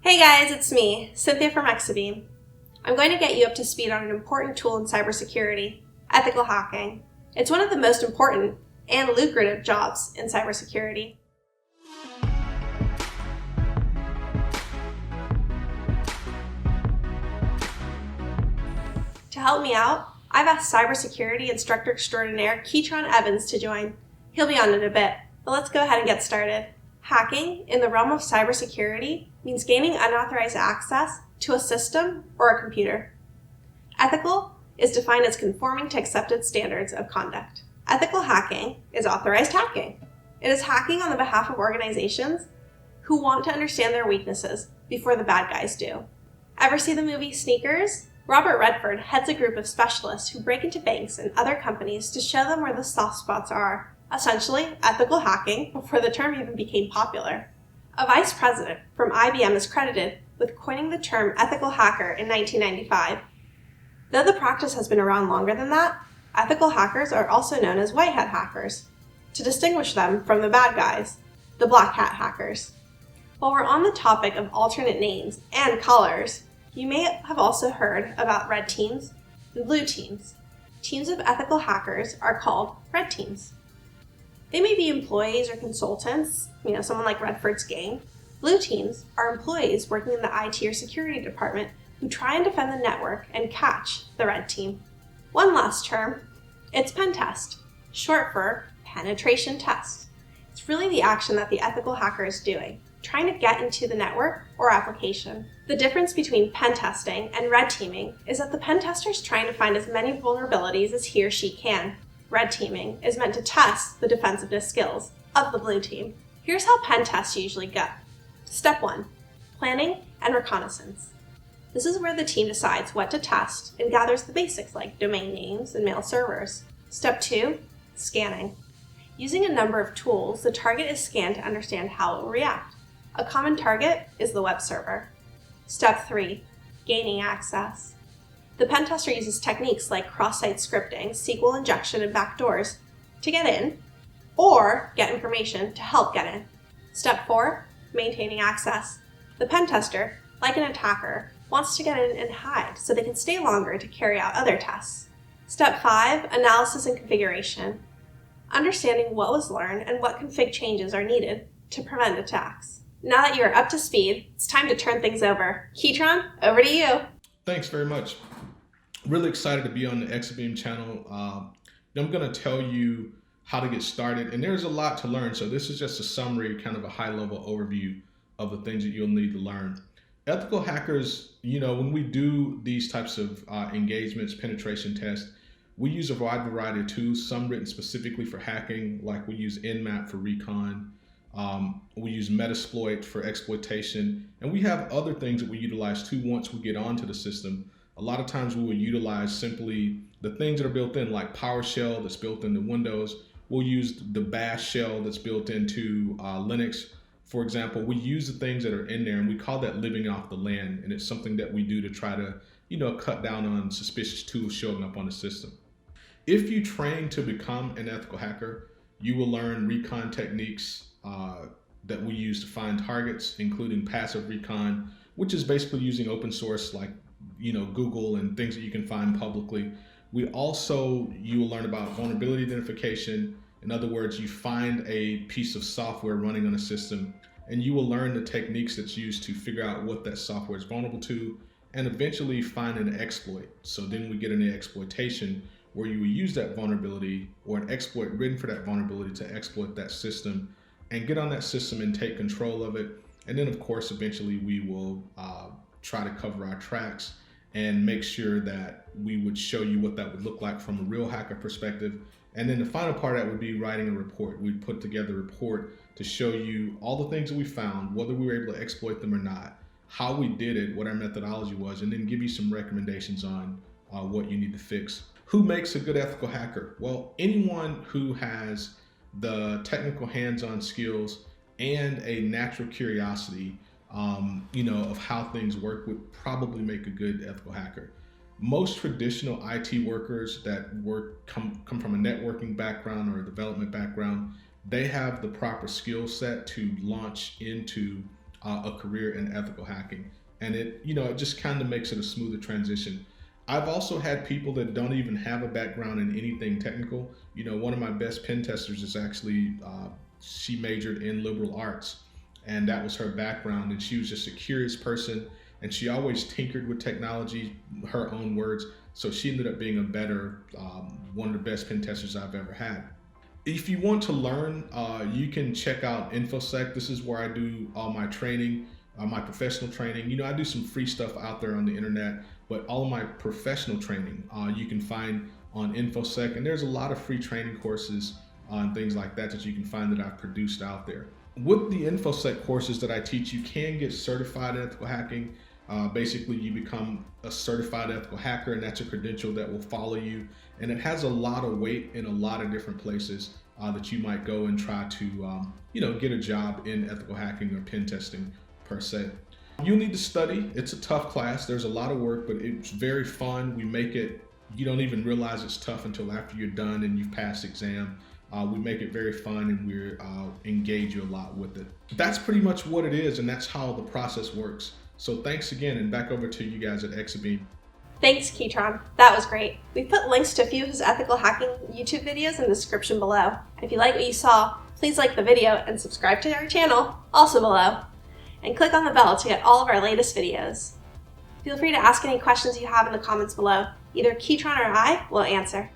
Hey guys, it's me, Cynthia from Exabeam. I'm going to get you up to speed on an important tool in cybersecurity, ethical hacking. It's one of the most important and lucrative jobs in cybersecurity. To help me out, I've asked cybersecurity instructor extraordinaire Keatron to join. He'll be on in a bit, but let's go ahead and get started. Hacking in the realm of cybersecurity means gaining unauthorized access to a system or a computer. Ethical is defined as conforming to accepted standards of conduct. Ethical hacking is authorized hacking. It is hacking on the behalf of organizations who want to understand their weaknesses before the bad guys do. Ever see the movie Sneakers? Robert Redford heads a group of specialists who break into banks and other companies to show them where the soft spots are. Essentially, ethical hacking before the term even became popular. A vice president from IBM is credited with coining the term ethical hacker in 1995. Though the practice has been around longer than that, ethical hackers are also known as white hat hackers, to distinguish them from the bad guys, the black hat hackers. While we're on the topic of alternate names and colors, you may have also heard about red teams and blue teams. Teams of ethical hackers are called red teams. They may be employees or consultants, someone like Redford's gang. Blue teams are employees working in the IT or security department who try and defend the network and catch the red team. One last term, it's pen test, short for penetration test. It's really the action that the ethical hacker is doing, trying to get into the network or application. The difference between pen testing and red teaming is that the pen tester is trying to find as many vulnerabilities as he or she can. Red teaming is meant to test the defensiveness skills of the blue team. Here's how pen tests usually go. Step 1, planning and reconnaissance. This is where the team decides what to test and gathers the basics like domain names and mail servers. Step 2, scanning. Using a number of tools, the target is scanned to understand how it will react. A common target is the web server. Step 3, gaining access. The pen tester uses techniques like cross-site scripting, SQL injection, and backdoors to get in, or get information to help get in. Step 4, maintaining access. The pen tester, like an attacker, wants to get in and hide so they can stay longer to carry out other tests. Step 5, analysis and configuration. Understanding what was learned and what config changes are needed to prevent attacks. Now that you are up to speed, it's time to turn things over. Keatron, over to you. Thanks very much. Really excited to be on the Exabeam channel. I'm going to tell you how to get started, and there's a lot to learn. So this is just a summary, kind of a high-level overview of the things that you'll need to learn. Ethical hackers, when we do these types of engagements, penetration tests, we use a wide variety of tools, some written specifically for hacking, like we use Nmap for recon. We use Metasploit for exploitation, and we have other things that we utilize too once we get onto the system. A lot of times we will utilize simply the things that are built in, like PowerShell that's built into Windows. We'll use the Bash shell that's built into Linux. For example, we use the things that are in there, and we call that living off the land, and it's something that we do to try to, cut down on suspicious tools showing up on the system. If you train to become an ethical hacker, you will learn recon techniques that we use to find targets, including passive recon, which is basically using open source like Google and things that you can find publicly. You will learn about vulnerability identification. In other words, you find a piece of software running on a system, and you will learn the techniques that's used to figure out what that software is vulnerable to, and eventually find an exploit. So then we get into exploitation, where you will use that vulnerability or an exploit written for that vulnerability to exploit that system and get on that system and take control of it. And then, of course, eventually we will try to cover our tracks and make sure that we would show you what that would look like from a real hacker perspective. And then the final part of that would be writing a report. We'd put together a report to show you all the things that we found, whether we were able to exploit them or not, how we did it, what our methodology was, and then give you some recommendations on what you need to fix. Who makes a good ethical hacker? Well, anyone who has the technical hands-on skills and a natural curiosity of how things work would probably make a good ethical hacker. Most traditional IT workers that come from a networking background or a development background, they have the proper skill set to launch into a career in ethical hacking. And it just kind of makes it a smoother transition. I've also had people that don't even have a background in anything technical. One of my best pen testers is actually, she majored in liberal arts, and that was her background. And she was just a curious person, and she always tinkered with technology, her own words. So she ended up being a better, one of the best pen testers I've ever had. If you want to learn, you can check out Infosec. This is where I do all my training, my professional training. I do some free stuff out there on the internet, but all of my professional training you can find on Infosec. And there's a lot of free training courses and things like that you can find that I've produced out there. With the Infosec courses that I teach, you can get certified in ethical hacking. Basically, you become a certified ethical hacker, and that's a credential that will follow you. And it has a lot of weight in a lot of different places that you might go and try to, get a job in ethical hacking or pen testing per se. You need to study. It's a tough class. There's a lot of work, but it's very fun. We make it, you don't even realize it's tough until after you're done and you've passed exam. We make it very fun, and we engage you a lot with it. That's pretty much what it is, and that's how the process works. So thanks again, and back over to you guys at Exabeam. Thanks, Keatron. That was great. We've put links to a few of his ethical hacking YouTube videos in the description below. If you like what you saw, please like the video and subscribe to our channel, also below. And click on the bell to get all of our latest videos. Feel free to ask any questions you have in the comments below. Either Keatron or I will answer.